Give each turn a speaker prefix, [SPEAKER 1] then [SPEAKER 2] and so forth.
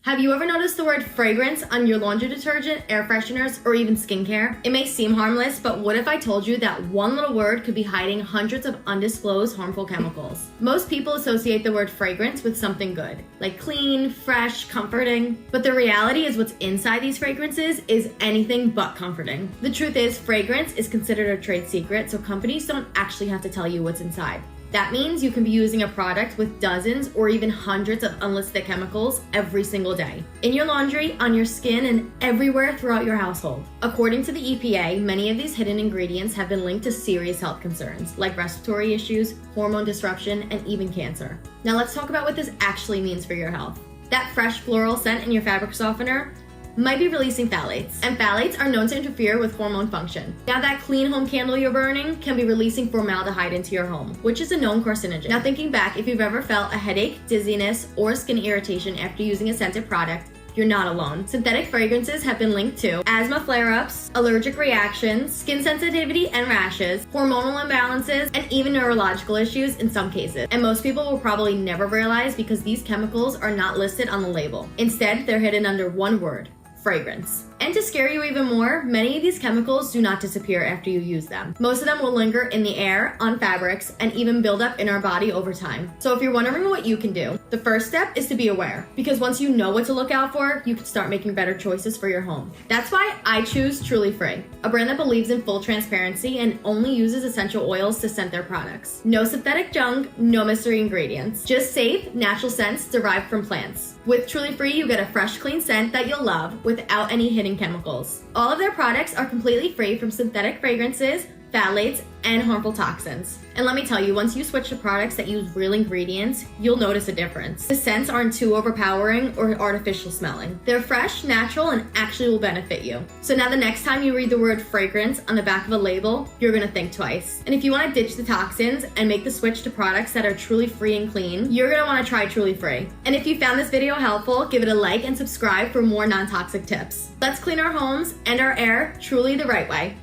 [SPEAKER 1] Have you ever noticed the word fragrance on your laundry detergent, air fresheners, or even skincare? It may seem harmless, but what if I told you that one little word could be hiding hundreds of undisclosed harmful chemicals? Most people associate the word fragrance with something good, like clean, fresh, comforting. But the reality is what's inside these fragrances is anything but comforting. The truth is, fragrance is considered a trade secret, so companies don't actually have to tell you what's inside. That means you can be using a product with dozens or even hundreds of unlisted chemicals every single day. In your laundry, on your skin, and everywhere throughout your household. According to the EPA, many of these hidden ingredients have been linked to serious health concerns, like respiratory issues, hormone disruption, and even cancer. Now let's talk about what this actually means for your health. That fresh floral scent in your fabric softener might be releasing phthalates, and phthalates are known to interfere with hormone function. Now that clean home candle you're burning can be releasing formaldehyde into your home, which is a known carcinogen. Now thinking back, if you've ever felt a headache, dizziness, or skin irritation after using a scented product, you're not alone. Synthetic fragrances have been linked to asthma flare-ups, allergic reactions, skin sensitivity and rashes, hormonal imbalances, and even neurological issues in some cases. And most people will probably never realize because these chemicals are not listed on the label. Instead, they're hidden under one word: fragrance. And to scare you even more, many of these chemicals do not disappear after you use them. Most of them will linger in the air, on fabrics, and even build up in our body over time. So if you're wondering what you can do, the first step is to be aware. Because once you know what to look out for, you can start making better choices for your home. That's why I choose Truly Free, a brand that believes in full transparency and only uses essential oils to scent their products. No synthetic junk, no mystery ingredients. Just safe, natural scents derived from plants. With Truly Free, you get a fresh, clean scent that you'll love without any hidden chemicals. All of their products are completely free from synthetic fragrances, phthalates, and harmful toxins. And let me tell you, once you switch to products that use real ingredients, you'll notice a difference. The scents aren't too overpowering or artificial smelling. They're fresh, natural, and actually will benefit you. So now the next time you read the word fragrance on the back of a label, you're gonna think twice. And if you wanna ditch the toxins and make the switch to products that are truly free and clean, you're gonna wanna try Truly Free. And if you found this video helpful, give it a like and subscribe for more non-toxic tips. Let's clean our homes and our air truly the right way.